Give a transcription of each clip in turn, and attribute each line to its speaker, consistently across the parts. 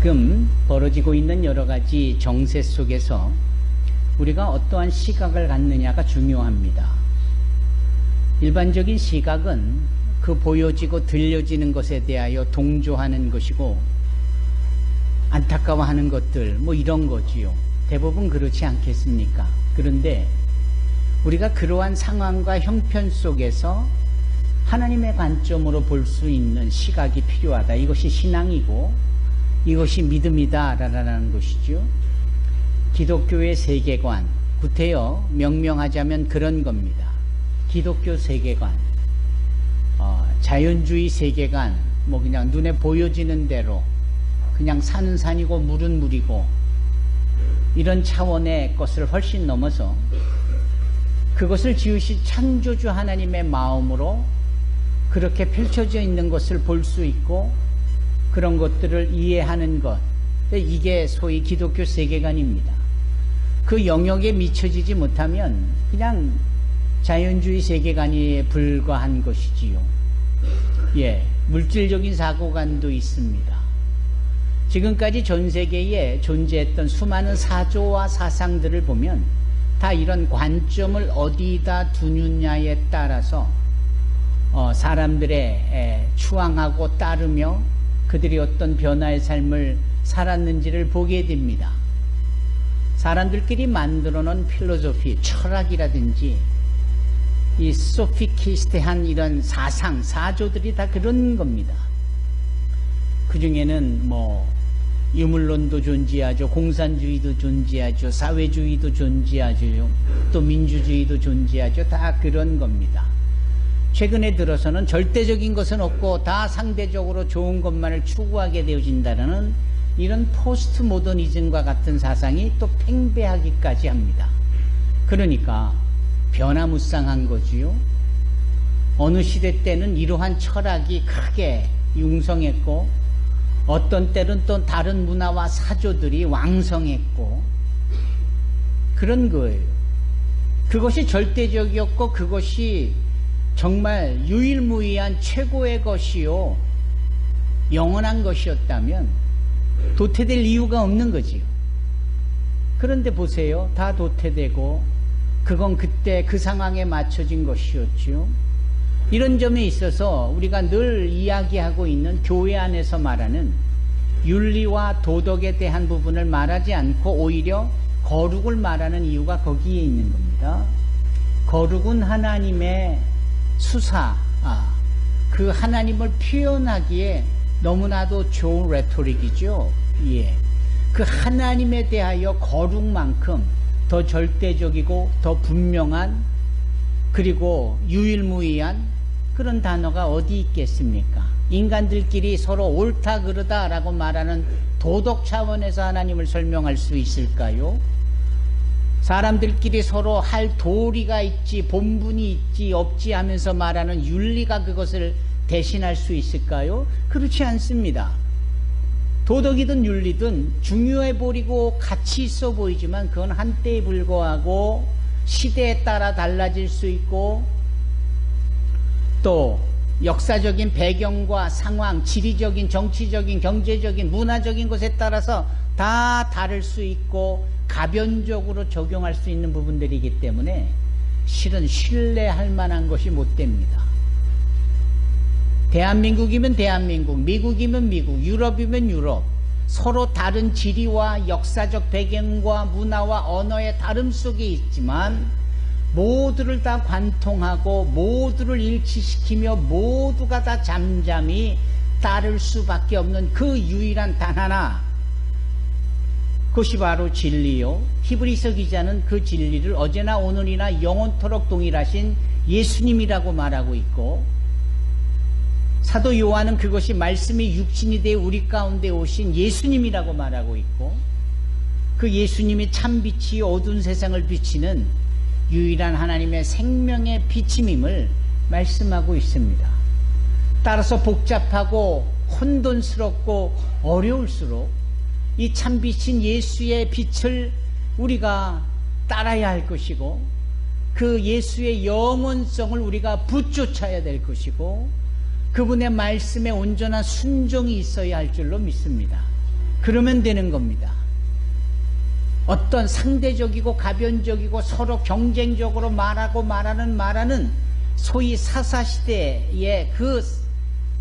Speaker 1: 지금 벌어지고 있는 여러 가지 정세 속에서 우리가 어떠한 시각을 갖느냐가 중요합니다. 일반적인 시각은 그 보여지고 들려지는 것에 대하여 동조하는 것이고 안타까워하는 것들 뭐 이런 거지요. 대부분 그렇지 않겠습니까? 그런데 우리가 그러한 상황과 형편 속에서 하나님의 관점으로 볼 수 있는 시각이 필요하다. 이것이 신앙이고 이것이 믿음이다라는 것이죠. 기독교의 세계관, 구태여 명명하자면 그런 겁니다. 기독교 세계관, 자연주의 세계관, 뭐 그냥 눈에 보여지는 대로 그냥 산은 산이고 물은 물이고 이런 차원의 것을 훨씬 넘어서 그것을 지으신 창조주 하나님의 마음으로 그렇게 펼쳐져 있는 것을 볼 수 있고 그런 것들을 이해하는 것, 이게 소위 기독교 세계관입니다. 그 영역에 미쳐지지 못하면 그냥 자연주의 세계관에 불과한 것이지요. 예, 물질적인 사고관도 있습니다. 지금까지 전 세계에 존재했던 수많은 사조와 사상들을 보면 다 이런 관점을 어디다 두느냐에 따라서 사람들의 추앙하고 따르며 그들이 어떤 변화의 삶을 살았는지를 보게 됩니다. 사람들끼리 만들어 놓은 필로소피, 철학이라든지 이 소피키스트한 이런 사상, 사조들이 다 그런 겁니다. 그 중에는 뭐 유물론도 존재하죠, 공산주의도 존재하죠, 사회주의도 존재하죠, 또 민주주의도 존재하죠. 다 그런 겁니다. 최근에 들어서는 절대적인 것은 없고 다 상대적으로 좋은 것만을 추구하게 되어진다는 이런 포스트 모더니즘과 같은 사상이 또 팽배하기까지 합니다. 그러니까 변화무쌍한 거지요. 어느 시대 때는 이러한 철학이 크게 융성했고 어떤 때는 또 다른 문화와 사조들이 왕성했고 그런 거예요. 그것이 절대적이었고 그것이 정말 유일무이한 최고의 것이요 영원한 것이었다면 도태될 이유가 없는 거지요. 그런데 보세요. 다 도태되고 그건 그때 그 상황에 맞춰진 것이었죠. 이런 점에 있어서 우리가 늘 이야기하고 있는 교회 안에서 말하는 윤리와 도덕에 대한 부분을 말하지 않고 오히려 거룩을 말하는 이유가 거기에 있는 겁니다. 거룩은 하나님의 수사, 그 하나님을 표현하기에 너무나도 좋은 레토릭이죠. 예. 그 하나님에 대하여 거룩만큼 더 절대적이고 더 분명한 그리고 유일무이한 그런 단어가 어디 있겠습니까? 인간들끼리 서로 옳다 그르다 라고 말하는 도덕 차원에서 하나님을 설명할 수 있을까요? 사람들끼리 서로 할 도리가 있지 본분이 있지 없지 하면서 말하는 윤리가 그것을 대신할 수 있을까요? 그렇지 않습니다. 도덕이든 윤리든 중요해 보이고 가치 있어 보이지만 그건 한때에 불과하고 시대에 따라 달라질 수 있고 또 역사적인 배경과 상황, 지리적인, 정치적인, 경제적인, 문화적인 것에 따라서 다 다를 수 있고 가변적으로 적용할 수 있는 부분들이기 때문에 실은 신뢰할 만한 것이 못 됩니다. 대한민국이면 대한민국, 미국이면 미국, 유럽이면 유럽, 서로 다른 지리와 역사적 배경과 문화와 언어의 다름 속에 있지만 모두를 다 관통하고 모두를 일치시키며 모두가 다 잠잠히 따를 수밖에 없는 그 유일한 단 하나, 그것이 바로 진리요. 히브리서 기자는 그 진리를 어제나 오늘이나 영원토록 동일하신 예수님이라고 말하고 있고 사도 요한은 그것이 말씀이 육신이 되어 우리 가운데 오신 예수님이라고 말하고 있고 그 예수님이 참빛이 어두운 세상을 비치는 유일한 하나님의 생명의 비침임을 말씀하고 있습니다. 따라서 복잡하고 혼돈스럽고 어려울수록 이 참빛인 예수의 빛을 우리가 따라야 할 것이고 그 예수의 영원성을 우리가 붙쫓아야 될 것이고 그분의 말씀에 온전한 순종이 있어야 할 줄로 믿습니다. 그러면 되는 겁니다. 어떤 상대적이고 가변적이고 서로 경쟁적으로 말하는 소위 사사시대의 그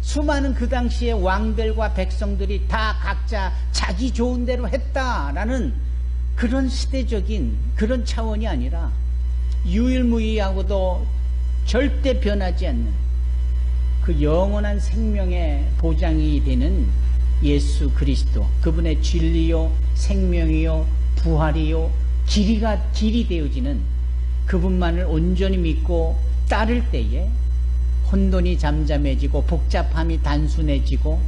Speaker 1: 수많은 그 당시의 왕들과 백성들이 다 각자 자기 좋은 대로 했다라는 그런 시대적인 그런 차원이 아니라 유일무이하고도 절대 변하지 않는 그 영원한 생명의 보장이 되는 예수 그리스도, 그분의 진리요 생명이요 부활이요 길이 되어지는 그분만을 온전히 믿고 따를 때에 혼돈이 잠잠해지고 복잡함이 단순해지고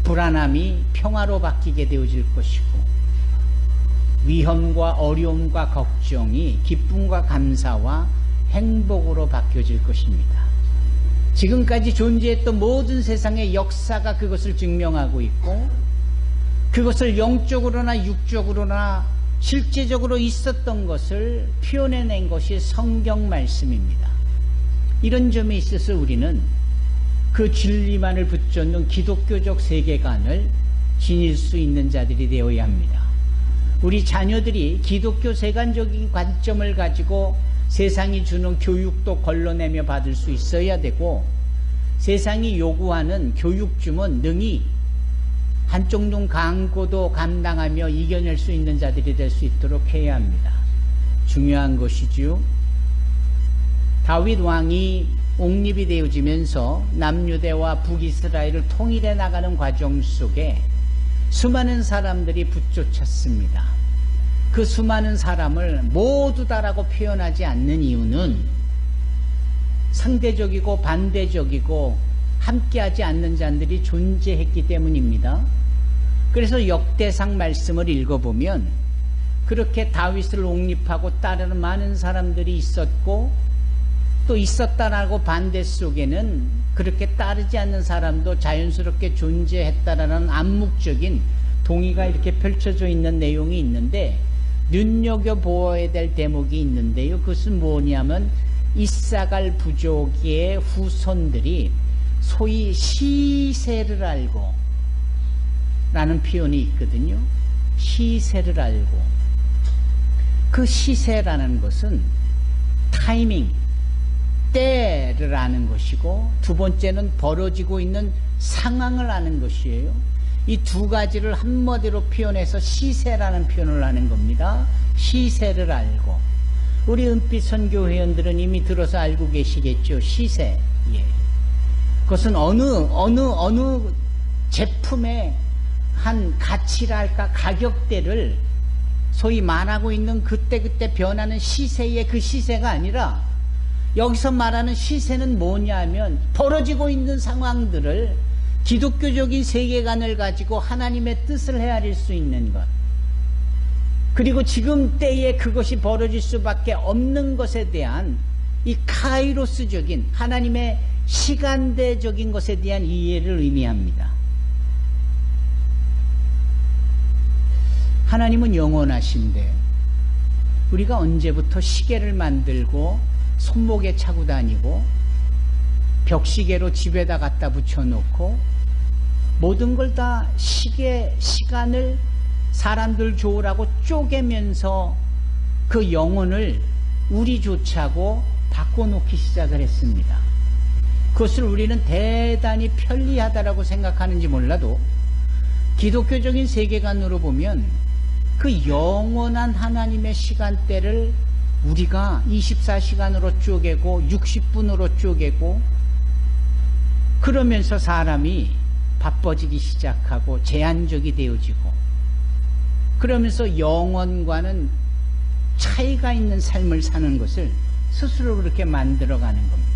Speaker 1: 불안함이 평화로 바뀌게 되어질 것이고 위험과 어려움과 걱정이 기쁨과 감사와 행복으로 바뀌어질 것입니다. 지금까지 존재했던 모든 세상의 역사가 그것을 증명하고 있고 그것을 영적으로나 육적으로나 실제적으로 있었던 것을 표현해낸 것이 성경 말씀입니다. 이런 점에 있어서 우리는 그 진리만을 붙잡는 기독교적 세계관을 지닐 수 있는 자들이 되어야 합니다. 우리 자녀들이 기독교 세관적인 관점을 가지고 세상이 주는 교육도 걸러내며 받을 수 있어야 되고 세상이 요구하는 교육주문 능히 한쪽 눈 감고도 감당하며 이겨낼 수 있는 자들이 될 수 있도록 해야 합니다. 중요한 것이지요. 다윗 왕이 옹립이 되어지면서 남유대와 북이스라엘을 통일해 나가는 과정 속에 수많은 사람들이 붙쫓았습니다. 그 수많은 사람을 모두 다라고 표현하지 않는 이유는 상대적이고 반대적이고 함께하지 않는 자들이 존재했기 때문입니다. 그래서 역대상 말씀을 읽어보면 그렇게 다윗을 옹립하고 따르는 많은 사람들이 있었고 또 있었다라고 반대 속에는 그렇게 따르지 않는 사람도 자연스럽게 존재했다라는 암묵적인 동의가 이렇게 펼쳐져 있는 내용이 있는데 눈여겨보아야 될 대목이 있는데요. 그것은 뭐냐면 이사갈 부족의 후손들이 소위 시세를 알고 라는 표현이 있거든요. 시세를 알고. 그 시세라는 것은 타이밍, 때를 아는 것이고 두 번째는 벌어지고 있는 상황을 아는 것이에요. 이 두 가지를 한마디로 표현해서 시세라는 표현을 하는 겁니다. 시세를 알고. 우리 은빛 선교 회원들은 이미 들어서 알고 계시겠죠. 시세. 예. 그것은 어느 제품의 한 가치랄까 가격대를 소위 말하고 있는 그때그때 변하는 시세의 그 시세가 아니라 여기서 말하는 시세는 뭐냐면 벌어지고 있는 상황들을 기독교적인 세계관을 가지고 하나님의 뜻을 헤아릴 수 있는 것, 그리고 지금 때에 그것이 벌어질 수밖에 없는 것에 대한 이 카이로스적인 하나님의 시간대적인 것에 대한 이해를 의미합니다. 하나님은 영원하신데 우리가 언제부터 시계를 만들고 손목에 차고 다니고 벽시계로 집에다 갖다 붙여놓고 모든 걸 다 시간을 사람들 좋으라고 쪼개면서 그 영혼을 우리조차고 바꿔놓기 시작을 했습니다. 그것을 우리는 대단히 편리하다라고 생각하는지 몰라도 기독교적인 세계관으로 보면 그 영원한 하나님의 시간대를 우리가 24시간으로 쪼개고 60분으로 쪼개고 그러면서 사람이 바빠지기 시작하고 제한적이 되어지고 그러면서 영원과는 차이가 있는 삶을 사는 것을 스스로 그렇게 만들어가는 겁니다.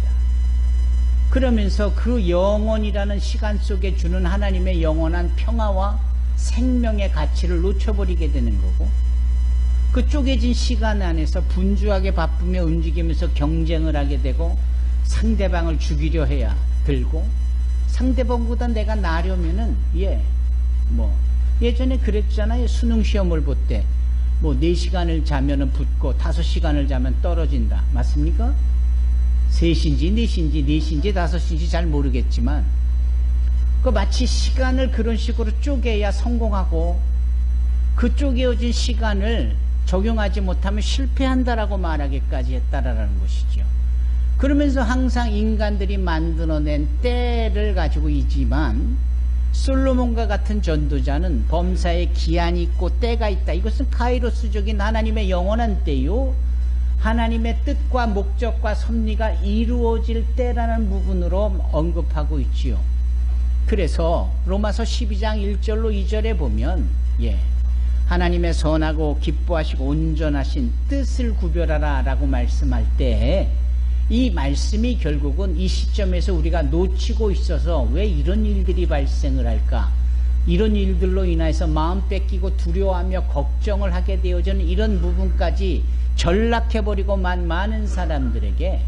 Speaker 1: 그러면서 그 영원이라는 시간 속에 주는 하나님의 영원한 평화와 생명의 가치를 놓쳐버리게 되는 거고 그 쪼개진 시간 안에서 분주하게 바쁘며 움직이면서 경쟁을 하게 되고 상대방을 죽이려 해야 들고 상대방보다 내가 나려면은 예전에 그랬잖아요. 수능 시험을 볼 때 뭐 4시간을 자면은 붙고 5시간을 자면 떨어진다. 맞습니까? 3시인지 4시인지 4시인지 5시인지 잘 모르겠지만 그 마치 시간을 그런 식으로 쪼개야 성공하고 그 쪼개어진 시간을 적용하지 못하면 실패한다라고 말하기까지 했다라는 것이죠. 그러면서 항상 인간들이 만들어낸 때를 가지고 있지만 솔로몬과 같은 전도자는 범사에 기한이 있고 때가 있다. 이것은 카이로스적인 하나님의 영원한 때요, 하나님의 뜻과 목적과 섭리가 이루어질 때라는 부분으로 언급하고 있지요. 그래서 로마서 12장 1절로 2절에 보면 하나님의 선하고 기뻐하시고 온전하신 뜻을 구별하라 라고 말씀할 때 이 말씀이 결국은 이 시점에서 우리가 놓치고 있어서 왜 이런 일들이 발생을 할까, 이런 일들로 인해서 마음 뺏기고 두려워하며 걱정을 하게 되어지는 이런 부분까지 전락해버리고 많은 사람들에게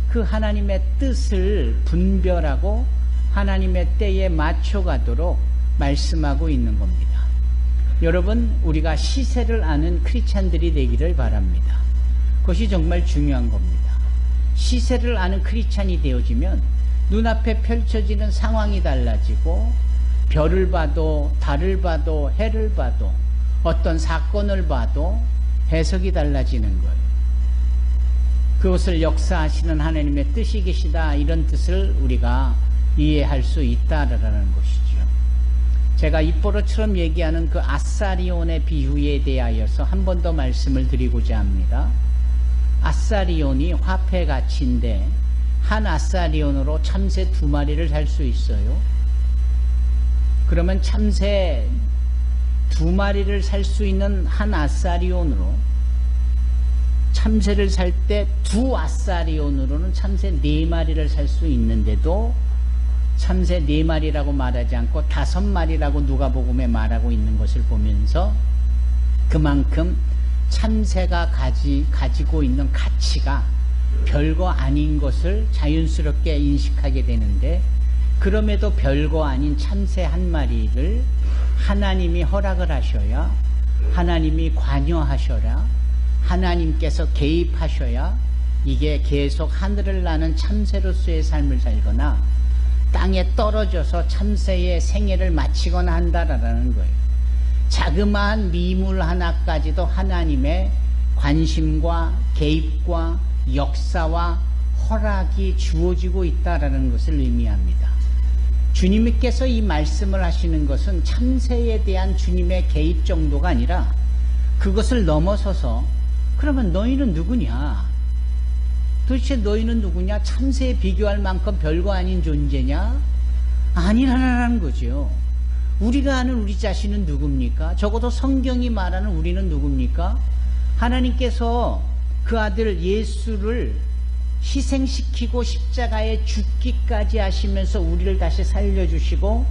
Speaker 1: 그 하나님의 뜻을 분별하고 하나님의 때에 맞춰가도록 말씀하고 있는 겁니다. 여러분, 우리가 시세를 아는 크리스찬들이 되기를 바랍니다. 그것이 정말 중요한 겁니다. 시세를 아는 크리스찬이 되어지면 눈앞에 펼쳐지는 상황이 달라지고 별을 봐도 달을 봐도 해를 봐도 어떤 사건을 봐도 해석이 달라지는 거예요. 그것을 역사하시는 하나님의 뜻이 계시다, 이런 뜻을 우리가 이해할 수 있다라는 것이죠. 제가 입버릇처럼 얘기하는 그 아사리온의 비유에 대하여서 한 번 더 말씀을 드리고자 합니다. 아사리온이 화폐 가치인데 한 아사리온으로 참새 2마리를 살 수 있어요. 그러면 참새 2마리를 살 수 있는 한 아사리온으로 참새를 살 때 2아사리온으로는 참새 4마리를 살 수 있는데도 참새 4마리라고 말하지 않고 5마리라고 누가복음에 말하고 있는 것을 보면서 그만큼 참새가 가지고 있는 가치가 별거 아닌 것을 자연스럽게 인식하게 되는데, 그럼에도 별거 아닌 참새 1마리를 하나님이 허락을 하셔야, 하나님이 관여하셔야, 하나님께서 개입하셔야 이게 계속 하늘을 나는 참새로서의 삶을 살거나 땅에 떨어져서 참새의 생애를 마치거나 한다라는 거예요. 자그마한 미물 하나까지도 하나님의 관심과 개입과 역사와 허락이 주어지고 있다라는 것을 의미합니다. 주님께서 이 말씀을 하시는 것은 참새에 대한 주님의 개입 정도가 아니라 그것을 넘어서서 그러면 너희는 누구냐? 도대체 너희는 누구냐? 참새에 비교할 만큼 별거 아닌 존재냐? 아니라는 거죠. 우리가 아는 우리 자신은 누굽니까? 적어도 성경이 말하는 우리는 누굽니까? 하나님께서 그 아들 예수를 희생시키고 십자가에 죽기까지 하시면서 우리를 다시 살려주시고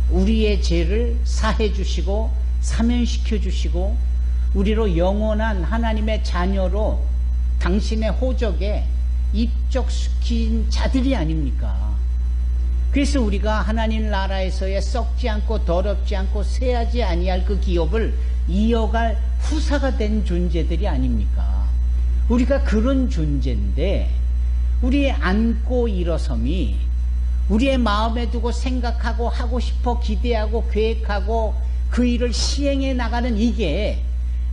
Speaker 1: 우리의 죄를 사해주시고 사면시켜주시고 우리로 영원한 하나님의 자녀로 당신의 호적에 입적시킨 자들이 아닙니까? 그래서 우리가 하나님 나라에서의 썩지 않고 더럽지 않고 쇠하지 아니할 그 기업을 이어갈 후사가 된 존재들이 아닙니까? 우리가 그런 존재인데 우리의 안고 일어섬이 우리의 마음에 두고 생각하고 하고 싶어 기대하고 계획하고 그 일을 시행해 나가는 이게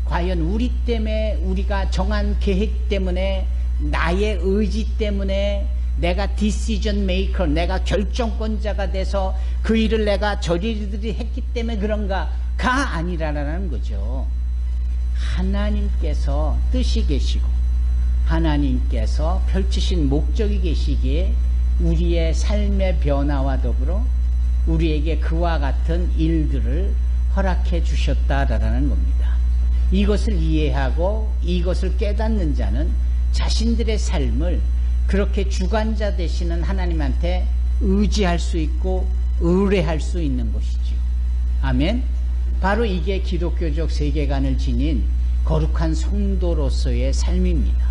Speaker 1: 과연 우리 때문에, 우리가 정한 계획 때문에, 나의 의지 때문에, 내가 디시전 메이커, 내가 결정권자가 돼서 그 일을 내가 저리들이 했기 때문에 그런가가 아니라는 거죠. 하나님께서 뜻이 계시고 하나님께서 펼치신 목적이 계시기에 우리의 삶의 변화와 더불어 우리에게 그와 같은 일들을 허락해 주셨다라는 겁니다. 이것을 이해하고 이것을 깨닫는 자는 자신들의 삶을 그렇게 주관자 되시는 하나님한테 의지할 수 있고 의뢰할 수 있는 것이죠. 아멘. 바로 이게 기독교적 세계관을 지닌 거룩한 성도로서의 삶입니다.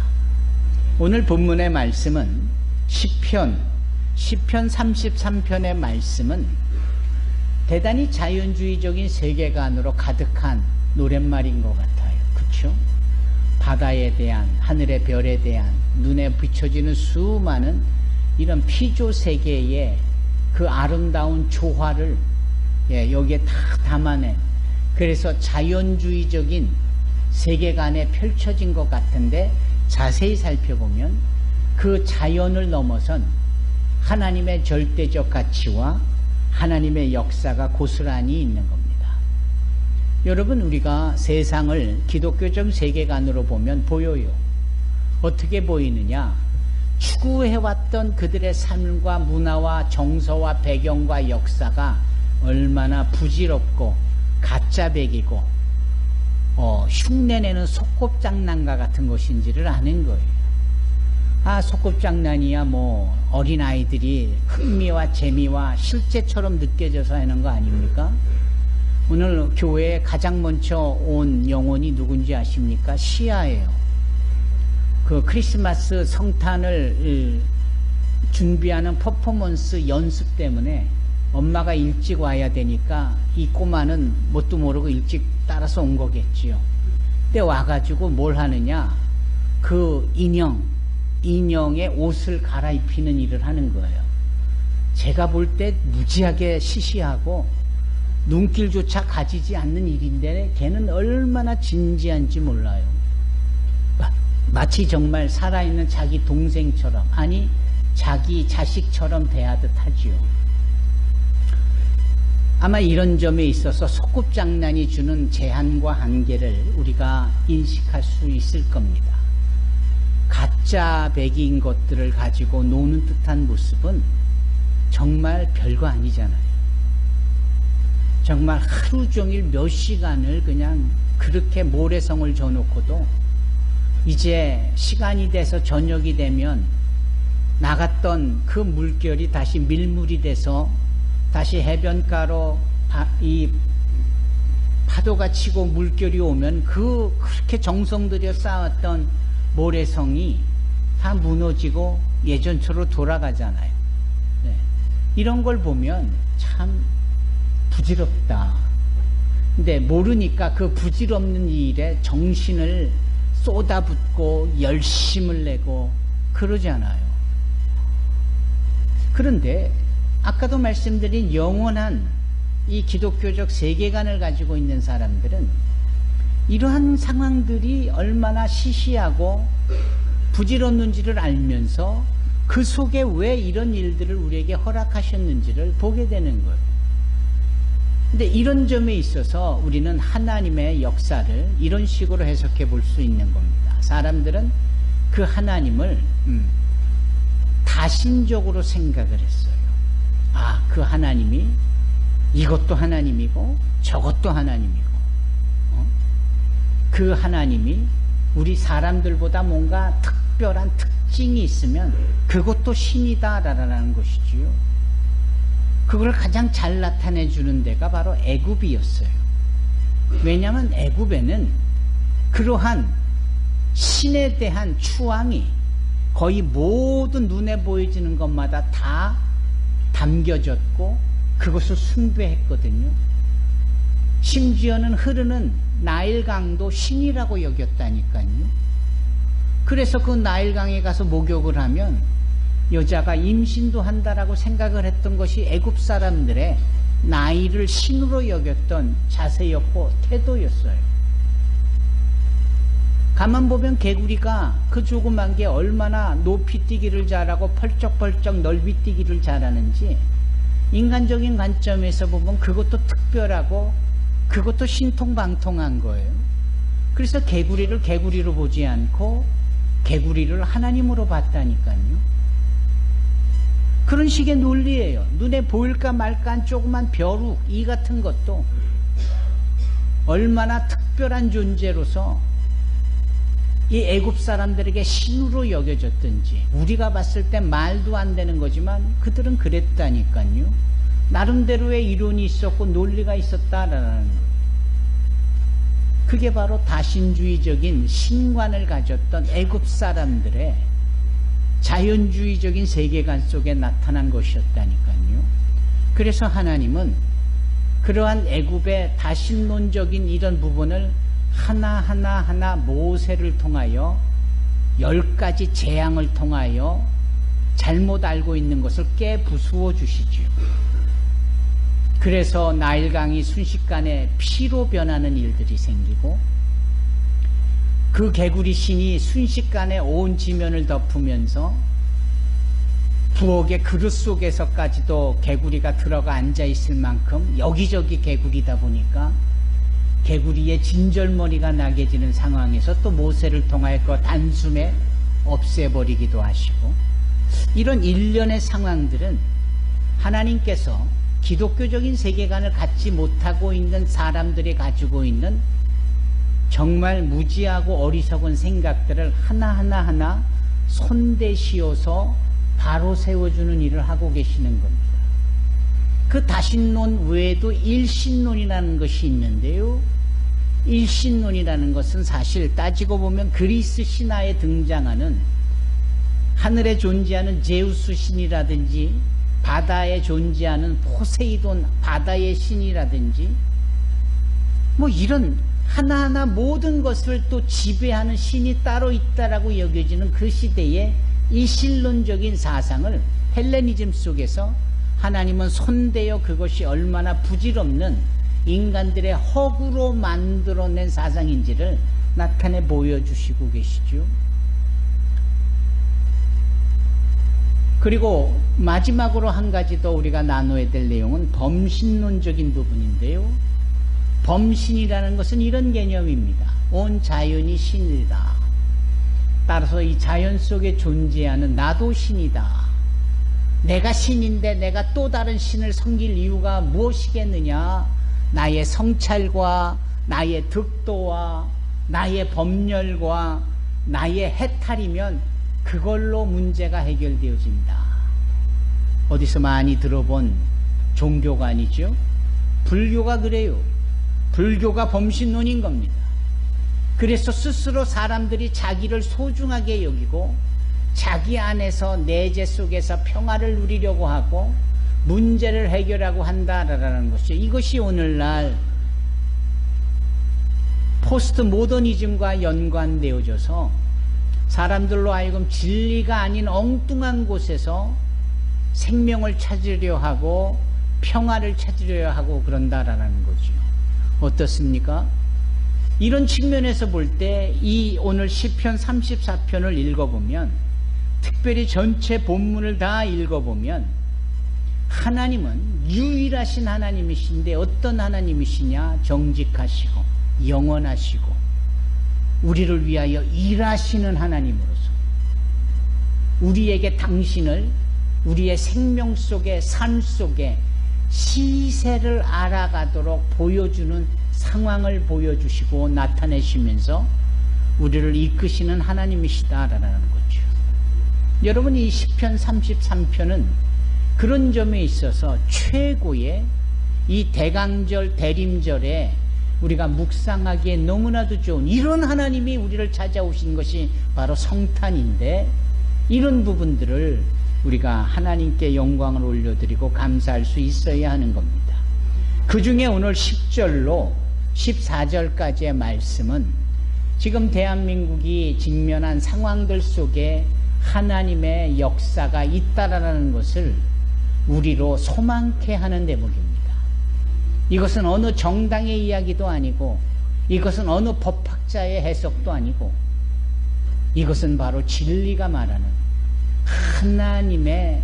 Speaker 1: 오늘 본문의 말씀은 시편 33편의 말씀은 대단히 자연주의적인 세계관으로 가득한 노랫말인 것 같아요. 그렇죠? 바다에 대한, 하늘의 별에 대한, 눈에 비춰지는 수많은 이런 피조 세계의 그 그 아름다운 조화를 여기에 다 담아낸, 그래서 자연주의적인 세계관에 펼쳐진 것 같은데 자세히 살펴보면 그 자연을 넘어선 하나님의 절대적 가치와 하나님의 역사가 고스란히 있는 겁니다. 여러분, 우리가 세상을 기독교적 세계관으로 보면 보여요. 어떻게 보이느냐? 추구해왔던 그들의 삶과 문화와 정서와 배경과 역사가 얼마나 부질없고 가짜백이고 흉내내는 소꿉장난과 같은 것인지를 아는 거예요. 소꿉장난이야 뭐 어린아이들이 흥미와 재미와 실제처럼 느껴져서 하는 거 아닙니까? 오늘 교회에 가장 먼저 온 영혼이 누군지 아십니까? 시아예요. 그 크리스마스 성탄을 준비하는 퍼포먼스 연습 때문에 엄마가 일찍 와야 되니까 이 꼬마는 뭣도 모르고 일찍 따라서 온 거겠지요. 근데 와가지고 뭘 하느냐? 그 인형의 옷을 갈아입히는 일을 하는 거예요. 제가 볼 때 무지하게 시시하고 눈길조차 가지지 않는 일인데 걔는 얼마나 진지한지 몰라요. 마치 정말 살아있는 자기 동생처럼, 아니 자기 자식처럼 대하듯 하지요. 아마 이런 점에 있어서 소꿉장난이 주는 제한과 한계를 우리가 인식할 수 있을 겁니다. 가짜 백인 것들을 가지고 노는 듯한 모습은 정말 별거 아니잖아요. 정말 하루 종일 몇 시간을 그냥 그렇게 모래성을 져놓고도 이제 시간이 돼서 저녁이 되면 나갔던 그 물결이 다시 밀물이 돼서 다시 해변가로 이 파도가 치고 물결이 오면 그렇게 정성 들여 쌓았던 모래성이 다 무너지고 예전처럼 돌아가잖아요. 이런 걸 보면 참 부질없다. 근데 모르니까 그 부질없는 일에 정신을 쏟아붓고 열심을 내고 그러잖아요. 그런데 아까도 말씀드린 영원한 이 기독교적 세계관을 가지고 있는 사람들은 이러한 상황들이 얼마나 시시하고 부질없는지를 알면서 그 속에 왜 이런 일들을 우리에게 허락하셨는지를 보게 되는 거예요. 근데 이런 점에 있어서 우리는 하나님의 역사를 이런 식으로 해석해 볼 수 있는 겁니다. 사람들은 그 하나님을 다신적으로 생각을 했어요. 그 하나님이 이것도 하나님이고 저것도 하나님이고, 그 하나님이 우리 사람들보다 뭔가 특별한 특징이 있으면 그것도 신이다라는 것이지요. 그걸 가장 잘 나타내 주는 데가 바로 애굽이었어요. 왜냐하면 애굽에는 그러한 신에 대한 추앙이 거의 모든 눈에 보여지는 것마다 다 담겨졌고 그것을 숭배했거든요. 심지어는 흐르는 나일강도 신이라고 여겼다니까요. 그래서 그 나일강에 가서 목욕을 하면 여자가 임신도 한다라고 생각을 했던 것이 애굽 사람들의 나일을 신으로 여겼던 자세였고 태도였어요. 가만 보면 개구리가 그 조그만 게 얼마나 높이 뛰기를 잘하고 펄쩍펄쩍 넓이 뛰기를 잘하는지 인간적인 관점에서 보면 그것도 특별하고 그것도 신통방통한 거예요. 그래서 개구리를 개구리로 보지 않고 개구리를 하나님으로 봤다니까요. 그런 식의 논리예요. 눈에 보일까 말까한 조그만 벼룩, 이 같은 것도 얼마나 특별한 존재로서 이 애굽 사람들에게 신으로 여겨졌든지, 우리가 봤을 때 말도 안 되는 거지만 그들은 그랬다니까요. 나름대로의 이론이 있었고 논리가 있었다라는 거예요. 그게 바로 다신주의적인 신관을 가졌던 애굽 사람들의 자연주의적인 세계관 속에 나타난 것이었다니까요. 그래서 하나님은 그러한 애굽의 다신론적인 이런 부분을 하나하나 모세를 통하여 10가지 재앙을 통하여 잘못 알고 있는 것을 깨부수어 주시지요. 그래서 나일강이 순식간에 피로 변하는 일들이 생기고 그 개구리 신이 순식간에 온 지면을 덮으면서 부엌의 그릇 속에서까지도 개구리가 들어가 앉아 있을 만큼 여기저기 개구리다 보니까 개구리의 진절머리가 나게 되는 상황에서 또 모세를 통하여 그 단숨에 없애버리기도 하시고, 이런 일련의 상황들은 하나님께서 기독교적인 세계관을 갖지 못하고 있는 사람들이 가지고 있는 정말 무지하고 어리석은 생각들을 하나하나 손대시어서 바로 세워주는 일을 하고 계시는 겁니다. 그 다신론 외에도 일신론이라는 것이 있는데요. 일신론이라는 것은 사실 따지고 보면 그리스 신화에 등장하는 하늘에 존재하는 제우스 신이라든지 바다에 존재하는 포세이돈 바다의 신이라든지 뭐 이런 하나하나 모든 것을 또 지배하는 신이 따로 있다라고 여겨지는 그 시대의 이신론적인 사상을 헬레니즘 속에서 하나님은 손대어 그것이 얼마나 부질없는 인간들의 허구로 만들어낸 사상인지를 나타내 보여주시고 계시죠. 그리고 마지막으로 한 가지 더 우리가 나눠야 될 내용은 범신론적인 부분인데요. 범신이라는 것은 이런 개념입니다. 온 자연이 신이다. 따라서 이 자연 속에 존재하는 나도 신이다. 내가 신인데 내가 또 다른 신을 섬길 이유가 무엇이겠느냐? 나의 성찰과 나의 득도와 나의 법렬과 나의 해탈이면 그걸로 문제가 해결되어진다. 어디서 많이 들어본 종교가 아니죠? 불교가 그래요. 불교가 범신론인 겁니다. 그래서 스스로 사람들이 자기를 소중하게 여기고 자기 안에서 내재 속에서 평화를 누리려고 하고 문제를 해결하고 한다라는 것이죠. 이것이 오늘날 포스트 모더니즘과 연관되어져서 사람들로 하여금 진리가 아닌 엉뚱한 곳에서 생명을 찾으려 하고 평화를 찾으려 하고 그런다라는 거죠. 어떻습니까? 이런 측면에서 볼 때 이 오늘 시편 34편을 읽어보면, 특별히 전체 본문을 다 읽어보면 하나님은 유일하신 하나님이신데 어떤 하나님이시냐? 정직하시고 영원하시고 우리를 위하여 일하시는 하나님으로서 우리에게 당신을 우리의 생명 속에 삶 속에 시세를 알아가도록 보여주는 상황을 보여주시고 나타내시면서 우리를 이끄시는 하나님이시다라는 거죠. 여러분, 이 시편 33편은 그런 점에 있어서 최고의 이 대강절 대림절에 우리가 묵상하기에 너무나도 좋은 이런 하나님이 우리를 찾아오신 것이 바로 성탄인데, 이런 부분들을 우리가 하나님께 영광을 올려드리고 감사할 수 있어야 하는 겁니다. 그 중에 오늘 10절로 14절까지의 말씀은 지금 대한민국이 직면한 상황들 속에 하나님의 역사가 있다라는 것을 우리로 소망케 하는 대목입니다. 이것은 어느 정당의 이야기도 아니고, 이것은 어느 법학자의 해석도 아니고, 이것은 바로 진리가 말하는 하나님의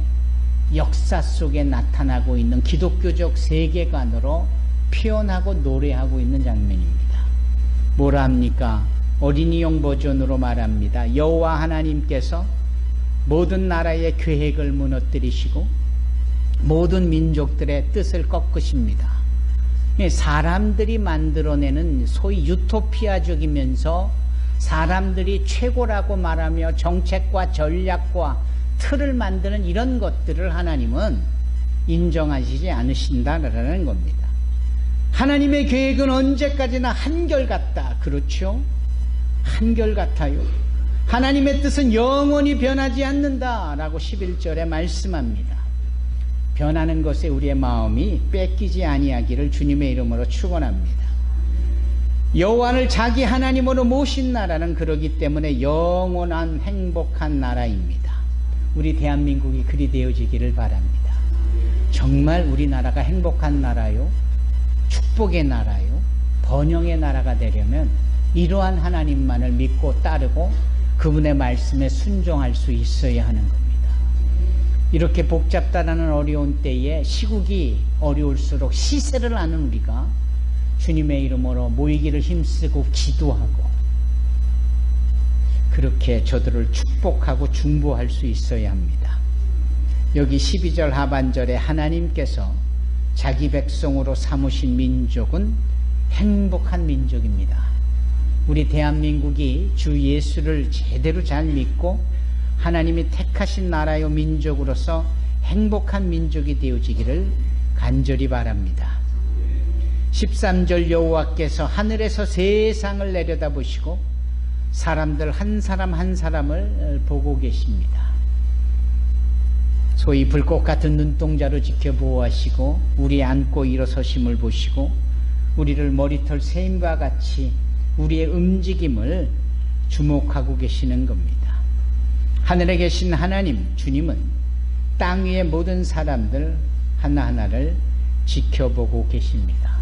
Speaker 1: 역사 속에 나타나고 있는 기독교적 세계관으로 표현하고 노래하고 있는 장면입니다. 뭐라 합니까? 어린이용 버전으로 말합니다. 여호와 하나님께서 모든 나라의 계획을 무너뜨리시고 모든 민족들의 뜻을 꺾으십니다. 사람들이 만들어내는 소위 유토피아적이면서 사람들이 최고라고 말하며 정책과 전략과 틀을 만드는 이런 것들을 하나님은 인정하시지 않으신다라는 겁니다. 하나님의 계획은 언제까지나 한결같다. 그렇죠? 한결같아요. 하나님의 뜻은 영원히 변하지 않는다라고 11절에 말씀합니다. 변하는 것에 우리의 마음이 뺏기지 아니하기를 주님의 이름으로 축원합니다. 여호와를 자기 하나님으로 모신 나라는 그러기 때문에 영원한 행복한 나라입니다. 우리 대한민국이 그리 되어지기를 바랍니다. 정말 우리나라가 행복한 나라요, 축복의 나라요, 번영의 나라가 되려면 이러한 하나님만을 믿고 따르고 그분의 말씀에 순종할 수 있어야 하는 겁니다. 이렇게 복잡다라는 어려운 때에 시국이 어려울수록 시세를 아는 우리가 주님의 이름으로 모이기를 힘쓰고 기도하고 그렇게 저들을 축복하고 중보할 수 있어야 합니다. 여기 12절 하반절에 하나님께서 자기 백성으로 삼으신 민족은 행복한 민족입니다. 우리 대한민국이 주 예수를 제대로 잘 믿고 하나님이 택하신 나라요 민족으로서 행복한 민족이 되어지기를 간절히 바랍니다. 13절 여호와께서 하늘에서 세상을 내려다보시고 사람들 한 사람 한 사람을 보고 계십니다. 소위 불꽃 같은 눈동자로 지켜보호하시고 우리 안고 일어서심을 보시고 우리를 머리털 세임과 같이 우리의 움직임을 주목하고 계시는 겁니다. 하늘에 계신 하나님 주님은 땅 위의 모든 사람들 하나하나를 지켜보고 계십니다.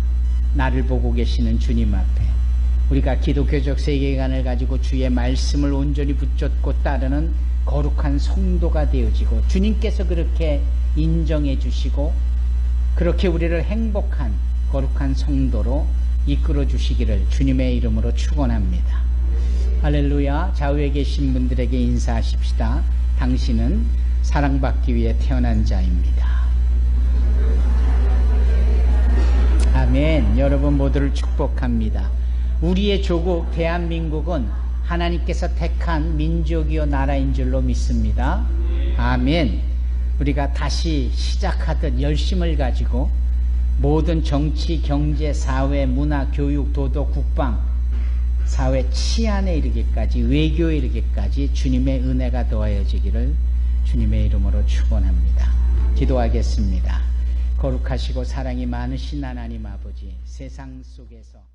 Speaker 1: 나를 보고 계시는 주님 앞에 우리가 기독교적 세계관을 가지고 주의 말씀을 온전히 붙잡고 따르는 거룩한 성도가 되어지고 주님께서 그렇게 인정해 주시고 그렇게 우리를 행복한 거룩한 성도로 이끌어 주시기를 주님의 이름으로 축원합니다. 할렐루야. 좌우에 계신 분들에게 인사하십시다. 당신은 사랑받기 위해 태어난 자입니다. 아멘. 여러분 모두를 축복합니다. 우리의 조국 대한민국은 하나님께서 택한 민족이요 나라인 줄로 믿습니다. 아멘. 우리가 다시 시작하듯 열심을 가지고 모든 정치, 경제, 사회, 문화, 교육, 도덕, 국방, 사회 치안에 이르기까지 외교에 이르기까지 주님의 은혜가 더하여지기를 주님의 이름으로 축원합니다. 기도하겠습니다. 거룩하시고 사랑이 많으신 하나님 아버지, 세상 속에서